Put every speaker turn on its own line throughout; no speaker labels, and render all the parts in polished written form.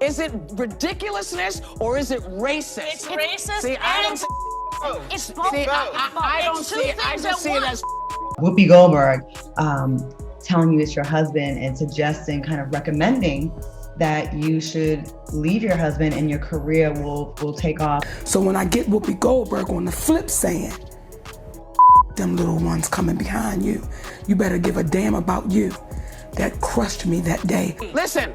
Is it ridiculousness or is it racist?
It's racist.
See, I don't.
It's both.
See, I don't see it. I just see it as.
Whoopi Goldberg telling you it's your husband and suggesting, kind of recommending that you should leave your husband and your career will take off.
So when I get Whoopi Goldberg on the flip saying, them little ones coming behind you, you better give a damn about you. That crushed me that day.
Listen,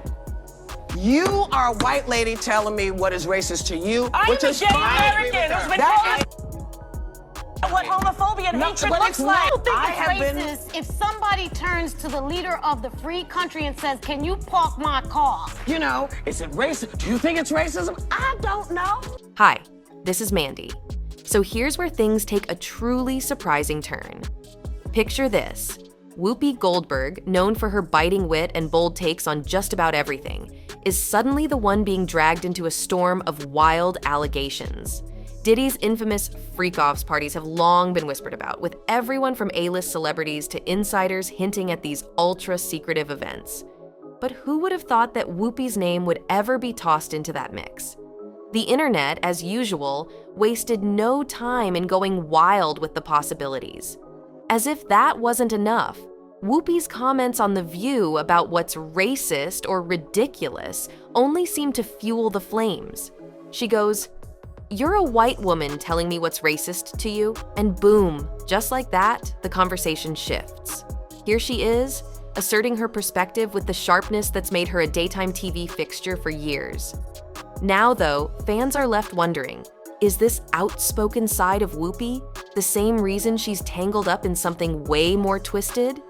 you are a white lady telling me what is racist to you, which is
gay American who's been calling what homophobia and hatred looks like.
I don't think it's racist if somebody turns to the leader of the free country and says, "Can you park my car?"
You know, is it racist? Do you think it's racism? I don't know.
Hi, this is Mandy. So here's where things take a truly surprising turn. Picture this. Whoopi Goldberg, known for her biting wit and bold takes on just about everything, is suddenly the one being dragged into a storm of wild allegations. Diddy's infamous freak-offs parties have long been whispered about, with everyone from A-list celebrities to insiders hinting at these ultra-secretive events. But who would have thought that Whoopi's name would ever be tossed into that mix? The internet, as usual, wasted no time in going wild with the possibilities. As if that wasn't enough, Whoopi's comments on The View about what's racist or ridiculous only seem to fuel the flames. She goes, "You're a white woman telling me what's racist to you," and boom, just like that, the conversation shifts. Here she is, asserting her perspective with the sharpness that's made her a daytime TV fixture for years. Now, though, fans are left wondering, is this outspoken side of Whoopi the same reason she's tangled up in something way more twisted?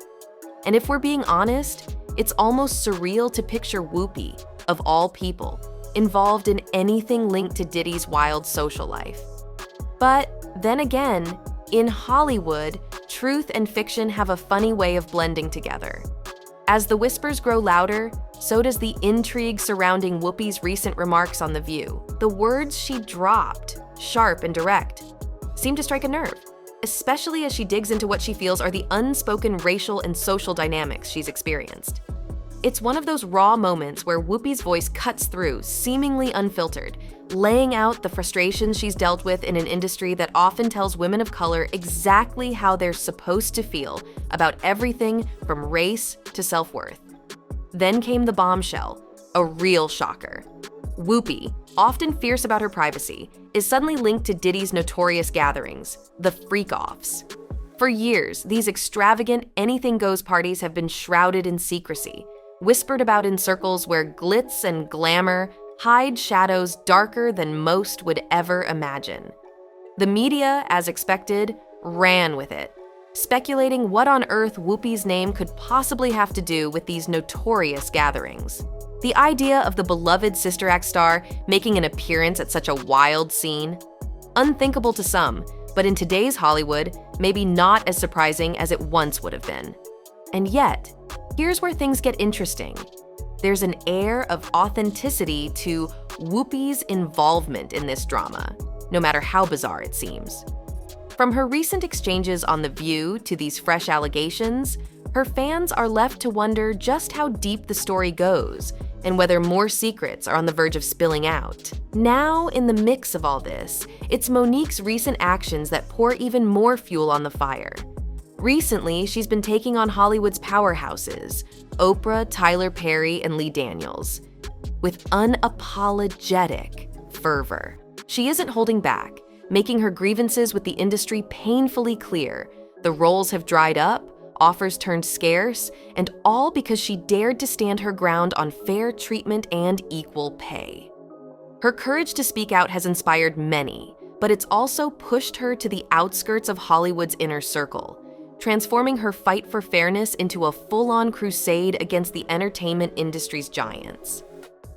And if we're being honest, it's almost surreal to picture Whoopi, of all people, involved in anything linked to Diddy's wild social life. But then again, in Hollywood, truth and fiction have a funny way of blending together. As the whispers grow louder, so does the intrigue surrounding Whoopi's recent remarks on The View. The words she dropped, sharp and direct, seem to strike a nerve, especially as she digs into what she feels are the unspoken racial and social dynamics she's experienced. It's one of those raw moments where Whoopi's voice cuts through, seemingly unfiltered, laying out the frustrations she's dealt with in an industry that often tells women of color exactly how they're supposed to feel about everything from race to self-worth. Then came the bombshell, a real shocker. Whoopi, often fierce about her privacy, is suddenly linked to Diddy's notorious gatherings, the freak-offs. For years, these extravagant anything-goes parties have been shrouded in secrecy, whispered about in circles where glitz and glamour hide shadows darker than most would ever imagine. The media, as expected, ran with it, speculating what on earth Whoopi's name could possibly have to do with these notorious gatherings. The idea of the beloved Sister Act star making an appearance at such a wild scene? Unthinkable to some, but in today's Hollywood, maybe not as surprising as it once would have been. And yet, here's where things get interesting. There's an air of authenticity to Whoopi's involvement in this drama, no matter how bizarre it seems. From her recent exchanges on The View to these fresh allegations, her fans are left to wonder just how deep the story goes and whether more secrets are on the verge of spilling out. Now, in the mix of all this, it's Monique's recent actions that pour even more fuel on the fire. Recently, she's been taking on Hollywood's powerhouses, Oprah, Tyler Perry, and Lee Daniels, with unapologetic fervor. She isn't holding back, making her grievances with the industry painfully clear. The roles have dried up, offers turned scarce, and all because she dared to stand her ground on fair treatment and equal pay. Her courage to speak out has inspired many, but it's also pushed her to the outskirts of Hollywood's inner circle, transforming her fight for fairness into a full-on crusade against the entertainment industry's giants.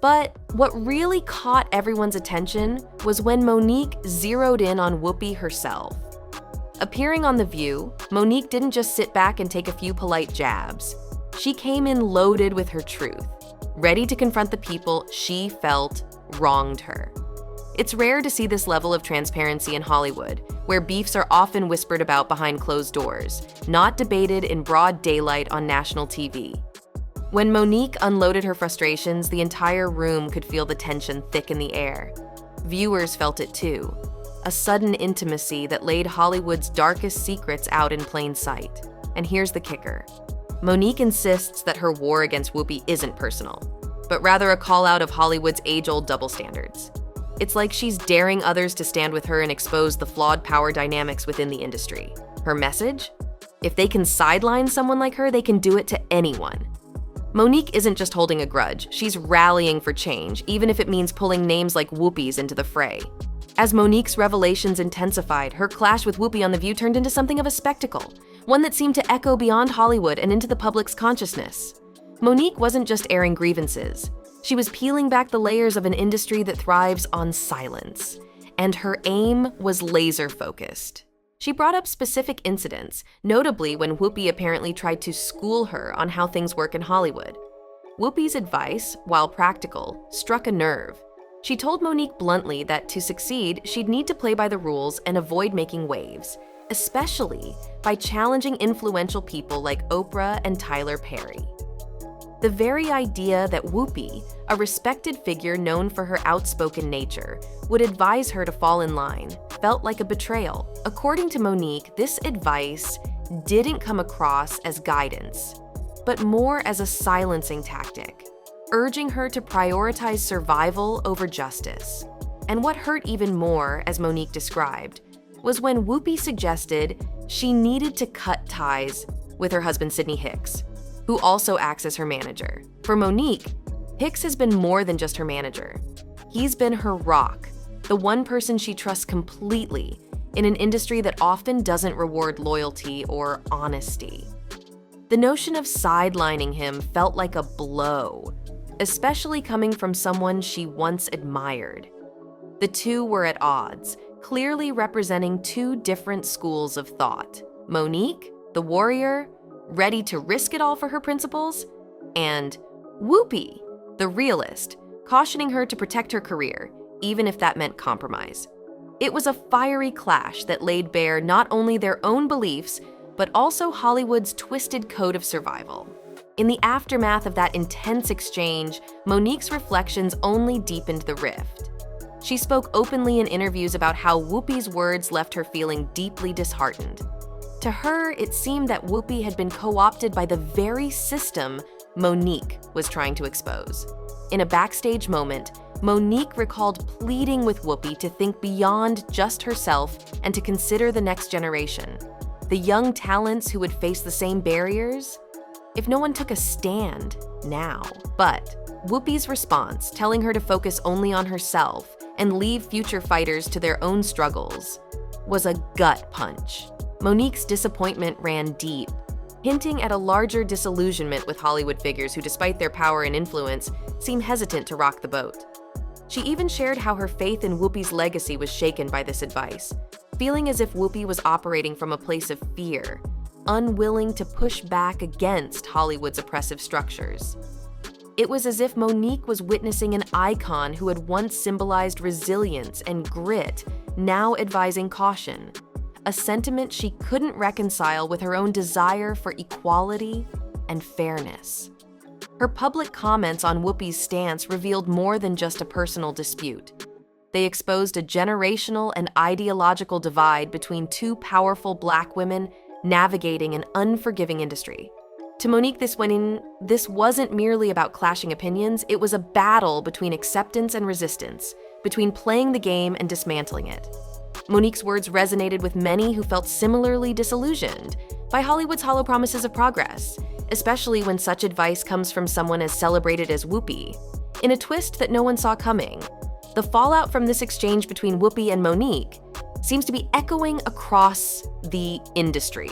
But what really caught everyone's attention was when Monique zeroed in on Whoopi herself. Appearing on The View, Monique didn't just sit back and take a few polite jabs. She came in loaded with her truth, ready to confront the people she felt wronged her. It's rare to see this level of transparency in Hollywood, where beefs are often whispered about behind closed doors, not debated in broad daylight on national TV. When Monique unloaded her frustrations, the entire room could feel the tension thick in the air. Viewers felt it too. A sudden intimacy that laid Hollywood's darkest secrets out in plain sight. And here's the kicker. Monique insists that her war against Whoopi isn't personal, but rather a call out of Hollywood's age-old double standards. It's like she's daring others to stand with her and expose the flawed power dynamics within the industry. Her message? If they can sideline someone like her, they can do it to anyone. Monique isn't just holding a grudge, she's rallying for change, even if it means pulling names like Whoopi's into the fray. As Monique's revelations intensified, her clash with Whoopi on The View turned into something of a spectacle, one that seemed to echo beyond Hollywood and into the public's consciousness. Monique wasn't just airing grievances. She was peeling back the layers of an industry that thrives on silence, and her aim was laser-focused. She brought up specific incidents, notably when Whoopi apparently tried to school her on how things work in Hollywood. Whoopi's advice, while practical, struck a nerve. She told Monique bluntly that to succeed, she'd need to play by the rules and avoid making waves, especially by challenging influential people like Oprah and Tyler Perry. The very idea that Whoopi, a respected figure known for her outspoken nature, would advise her to fall in line felt like a betrayal. According to Monique, this advice didn't come across as guidance, but more as a silencing tactic, urging her to prioritize survival over justice. And what hurt even more, as Monique described, was when Whoopi suggested she needed to cut ties with her husband Sidney Hicks, who also acts as her manager. For Monique, Hicks has been more than just her manager. He's been her rock, the one person she trusts completely in an industry that often doesn't reward loyalty or honesty. The notion of sidelining him felt like a blow, especially coming from someone she once admired. The two were at odds, clearly representing two different schools of thought. Monique, the warrior, ready to risk it all for her principles, and Whoopi, the realist, cautioning her to protect her career, even if that meant compromise. It was a fiery clash that laid bare not only their own beliefs, but also Hollywood's twisted code of survival. In the aftermath of that intense exchange, Monique's reflections only deepened the rift. She spoke openly in interviews about how Whoopi's words left her feeling deeply disheartened. To her, it seemed that Whoopi had been co-opted by the very system Monique was trying to expose. In a backstage moment, Monique recalled pleading with Whoopi to think beyond just herself and to consider the next generation, the young talents who would face the same barriers, if no one took a stand now. But Whoopi's response, telling her to focus only on herself and leave future fighters to their own struggles, was a gut punch. Monique's disappointment ran deep, hinting at a larger disillusionment with Hollywood figures who, despite their power and influence, seem hesitant to rock the boat. She even shared how her faith in Whoopi's legacy was shaken by this advice, feeling as if Whoopi was operating from a place of fear, unwilling to push back against Hollywood's oppressive structures. It was as if Monique was witnessing an icon who had once symbolized resilience and grit, now advising caution, a sentiment she couldn't reconcile with her own desire for equality and fairness. Her public comments on Whoopi's stance revealed more than just a personal dispute. They exposed a generational and ideological divide between two powerful Black women navigating an unforgiving industry. To Monique, this wasn't merely about clashing opinions, it was a battle between acceptance and resistance, between playing the game and dismantling it. Monique's words resonated with many who felt similarly disillusioned by Hollywood's hollow promises of progress, especially when such advice comes from someone as celebrated as Whoopi. In a twist that no one saw coming, the fallout from this exchange between Whoopi and Monique seems to be echoing across the industry,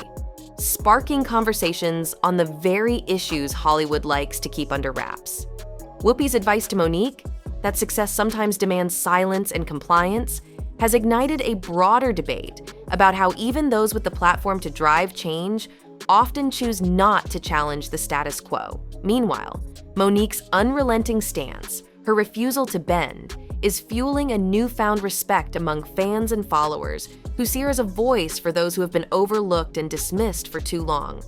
sparking conversations on the very issues Hollywood likes to keep under wraps. Whoopi's advice to Monique, that success sometimes demands silence and compliance, has ignited a broader debate about how even those with the platform to drive change often choose not to challenge the status quo. Meanwhile, Monique's unrelenting stance, her refusal to bend, is fueling a newfound respect among fans and followers who see her as a voice for those who have been overlooked and dismissed for too long.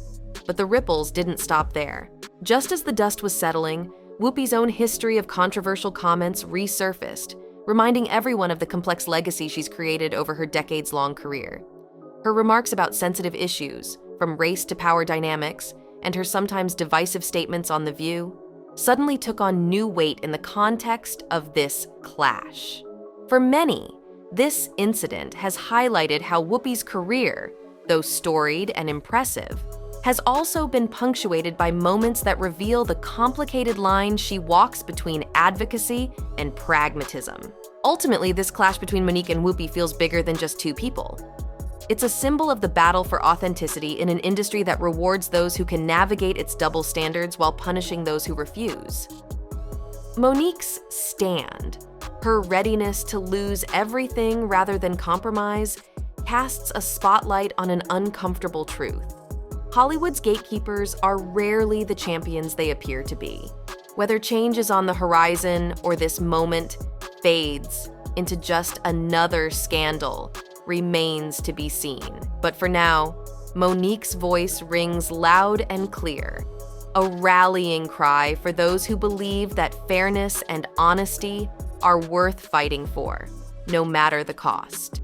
But the ripples didn't stop there. Just as the dust was settling, Whoopi's own history of controversial comments resurfaced, reminding everyone of the complex legacy she's created over her decades-long career. Her remarks about sensitive issues, from race to power dynamics, and her sometimes divisive statements on The View, suddenly took on new weight in the context of this clash. For many, this incident has highlighted how Whoopi's career, though storied and impressive, has also been punctuated by moments that reveal the complicated line she walks between advocacy and pragmatism. Ultimately, this clash between Monique and Whoopi feels bigger than just two people. It's a symbol of the battle for authenticity in an industry that rewards those who can navigate its double standards while punishing those who refuse. Monique's stand, her readiness to lose everything rather than compromise, casts a spotlight on an uncomfortable truth. Hollywood's gatekeepers are rarely the champions they appear to be. Whether change is on the horizon or this moment fades into just another scandal remains to be seen. But for now, Monique's voice rings loud and clear, a rallying cry for those who believe that fairness and honesty are worth fighting for, no matter the cost.